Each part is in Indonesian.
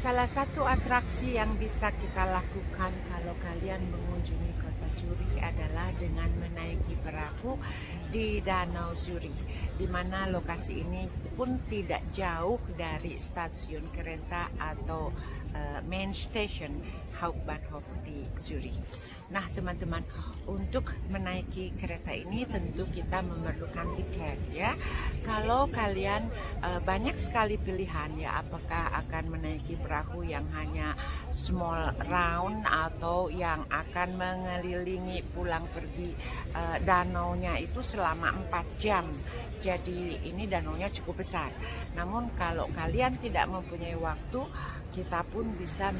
Salah satu atraksi yang bisa kita lakukan kalau kalian mengunjungi kota Zurich adalah dengan menaiki perahu di Danau Zurich, di mana lokasi ini pun tidak jauh dari stasiun kereta atau main station Hauptbahnhof di Zurich. Nah teman-teman, untuk menaiki kereta ini tentu kita memerlukan tiket ya. Kalau kalian banyak sekali pilihan ya, apakah akan menaiki perahu yang hanya small round atau yang akan mengelilingi pulang pergi danaunya itu selama 4 jam. Jadi ini danaunya cukup besar. Namun kalau kalian tidak mempunyai waktu, kita pun bisa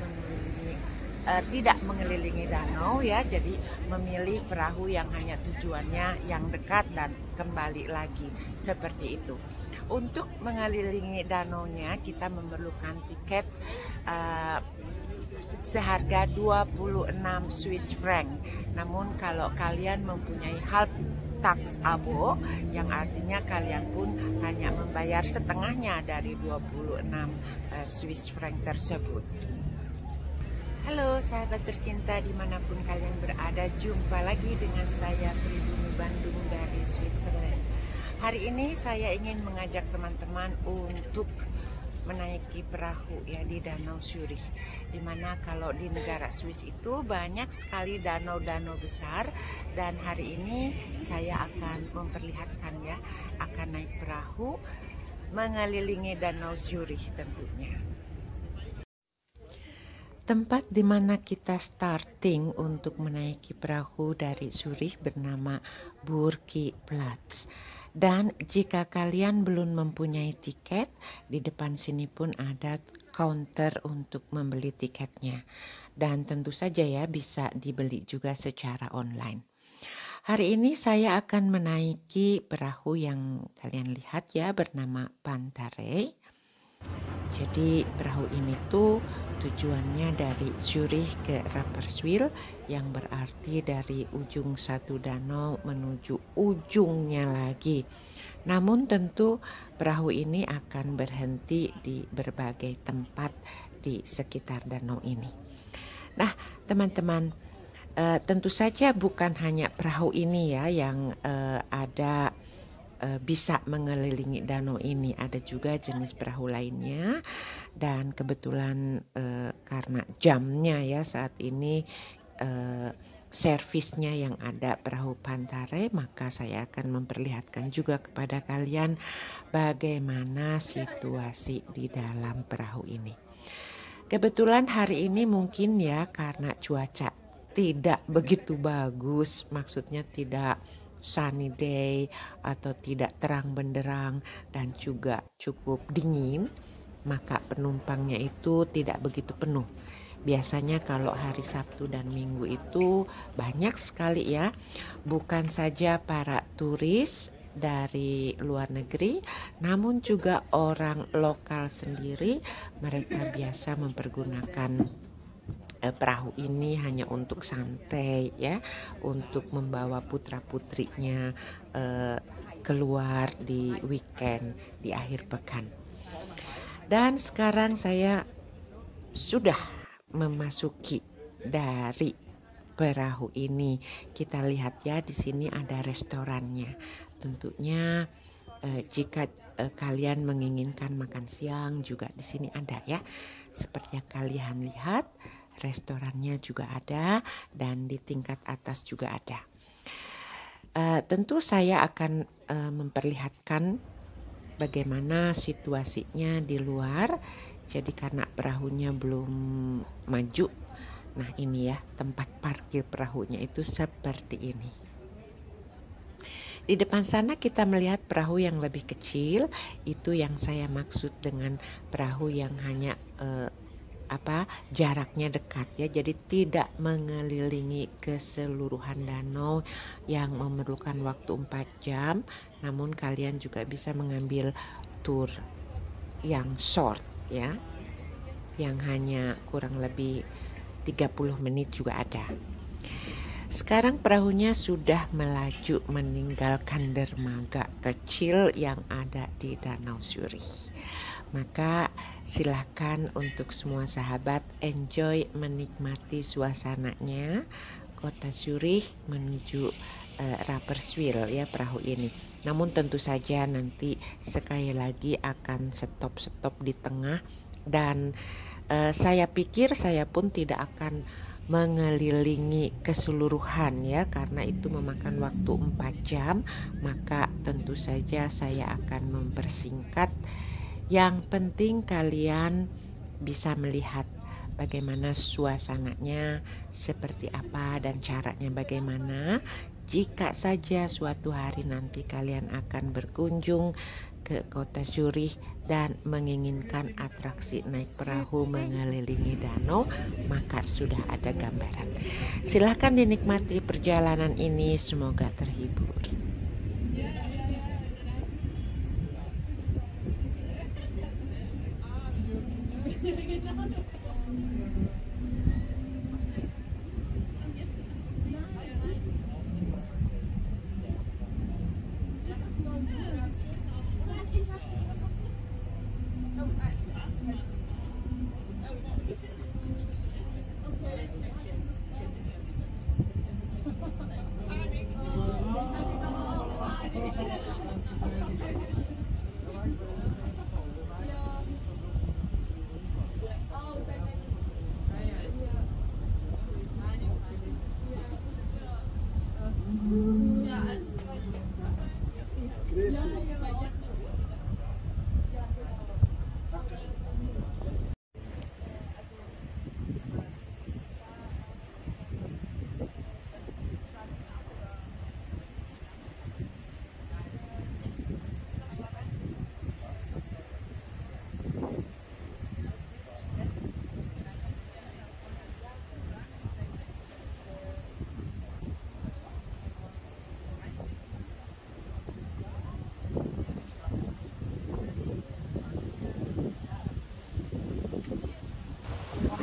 tidak mengelilingi danau ya, jadi memilih perahu yang hanya tujuannya yang dekat dan kembali lagi seperti itu. Untuk mengelilingi danaunya kita memerlukan tiket seharga 26 Swiss franc. Namun kalau kalian mempunyai tax abo, yang artinya kalian pun hanya membayar setengahnya dari 26 Swiss franc tersebut. Halo sahabat tercinta dimanapun kalian berada, jumpa lagi dengan saya Pribumi Bandung dari Switzerland. Hari ini saya ingin mengajak teman-teman untuk menaiki perahu ya di Danau Zurich, dimana kalau di negara Swiss itu banyak sekali danau-danau besar, dan hari ini saya akan memperlihatkan ya, akan naik perahu mengelilingi Danau Zurich tentunya. Tempat di mana kita starting untuk menaiki perahu dari Zurich bernama Burgplatz. Dan jika kalian belum mempunyai tiket, di depan sini pun ada counter untuk membeli tiketnya. Dan tentu saja ya bisa dibeli juga secara online. Hari ini saya akan menaiki perahu yang kalian lihat ya, bernama Pantare. Jadi perahu ini tuh tujuannya dari Zurich ke Rapperswil, yang berarti dari ujung satu danau menuju ujungnya lagi. Namun tentu perahu ini akan berhenti di berbagai tempat di sekitar danau ini. Nah teman-teman, tentu saja bukan hanya perahu ini ya yang ada bisa mengelilingi danau ini, ada juga jenis perahu lainnya. Dan kebetulan karena jamnya ya saat ini servisnya yang ada perahu Pantare, maka saya akan memperlihatkan juga kepada kalian bagaimana situasi di dalam perahu ini. Kebetulan hari ini mungkin ya karena cuaca tidak begitu bagus, maksudnya tidak sunny day atau tidak terang benderang dan juga cukup dingin, maka penumpangnya itu tidak begitu penuh. Biasanya kalau hari Sabtu dan Minggu itu banyak sekali ya, bukan saja para turis dari luar negeri, namun juga orang lokal sendiri. Mereka biasa mempergunakan perahu ini hanya untuk santai ya, untuk membawa putra-putrinya keluar di weekend, di akhir pekan. Dan sekarang saya sudah memasuki dari perahu ini. Kita lihat ya, di sini ada restorannya. Tentunya jika kalian menginginkan makan siang juga di sini ada ya. Seperti yang kalian lihat, restorannya juga ada dan di tingkat atas juga ada. Tentu saya akan memperlihatkan bagaimana situasinya di luar. Jadi karena perahunya belum maju, nah ini ya tempat parkir perahunya itu seperti ini. Di depan sana kita melihat perahu yang lebih kecil, itu yang saya maksud dengan perahu yang hanya jaraknya dekat ya, jadi tidak mengelilingi keseluruhan danau yang memerlukan waktu 4 jam. Namun kalian juga bisa mengambil tour yang short ya, yang hanya kurang lebih 30 menit juga ada. Sekarang perahunya sudah melaju meninggalkan dermaga kecil yang ada di Danau Zurich. Maka silakan untuk semua sahabat enjoy menikmati suasananya kota Zurich menuju Rapperswil ya perahu ini. Namun tentu saja nanti sekali lagi akan stop di tengah dan saya pikir saya pun tidak akan mengelilingi keseluruhan ya karena itu memakan waktu 4 jam, maka tentu saja saya akan mempersingkat. Yang penting kalian bisa melihat bagaimana suasananya, seperti apa dan caranya bagaimana. Jika saja suatu hari nanti kalian akan berkunjung ke kota Zurich dan menginginkan atraksi naik perahu mengelilingi danau, maka sudah ada gambaran. Silahkan dinikmati perjalanan ini, semoga terhibur.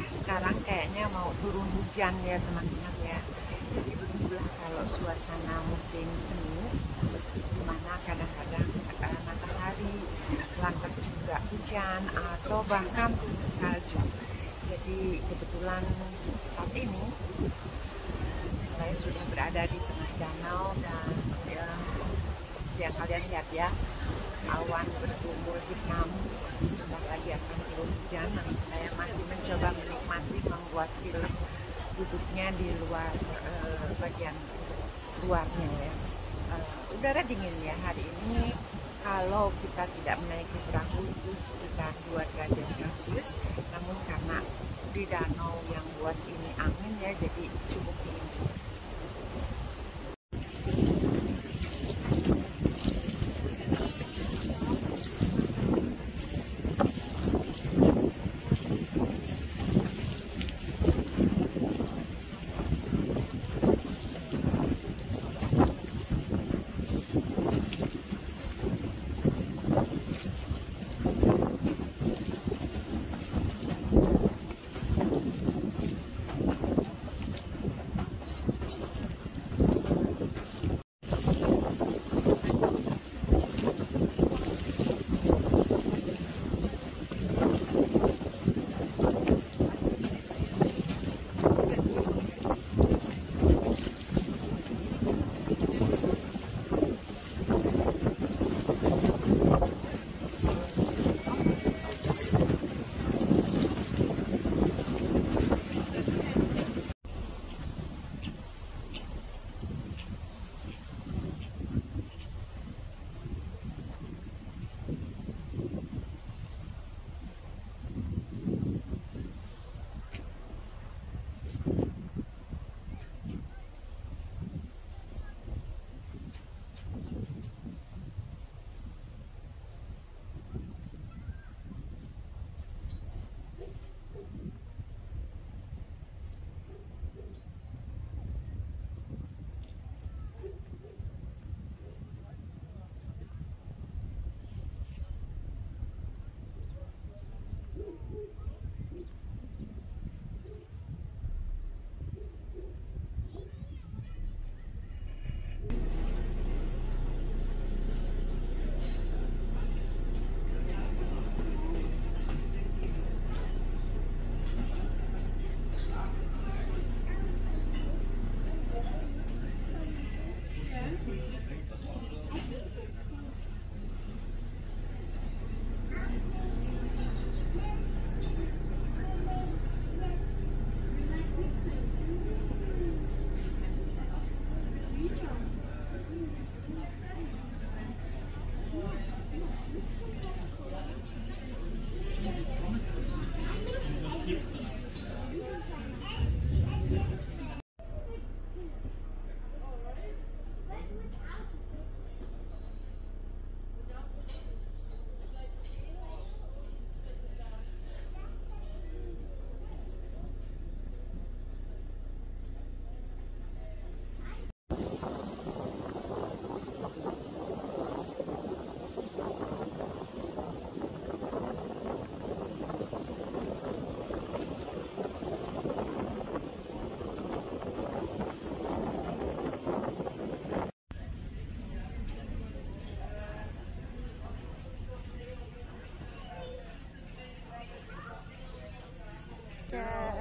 Sekarang kayaknya mau turun hujan ya teman-teman ya. Jadi begitulah kalau suasana musim semi, dimana kadang-kadang matahari, lantas juga hujan atau bahkan turun salju. Jadi kebetulan saat ini saya sudah berada di tengah danau dan ya, seperti yang kalian lihat ya, awan bergumul hitam, sebentar lagi akan turun hujan. Namun saya masih mencoba menikmati membuat film duduknya di luar bagian luarnya ya. Udara dingin ya hari ini. Kalau kita tidak menaiki perahu itu sekitar 2 derajat Celcius, namun karena di danau yang luas ini angin ya, jadi cukup dingin juga. Kak.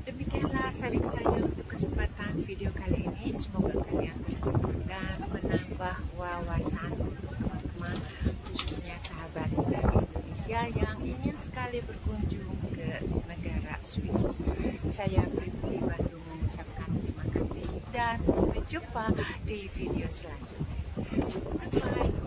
Demikianlah sharing saya untuk kesempatan video kali ini. Semoga kalian terhibur dan menambah wawasan untuk teman-teman, khususnya sahabat dari Indonesia yang ingin sekali berkunjung ke negara Swiss. Saya Pribumi Bandung mengucapkan terima kasih dan sampai jumpa di video selanjutnya. Bye.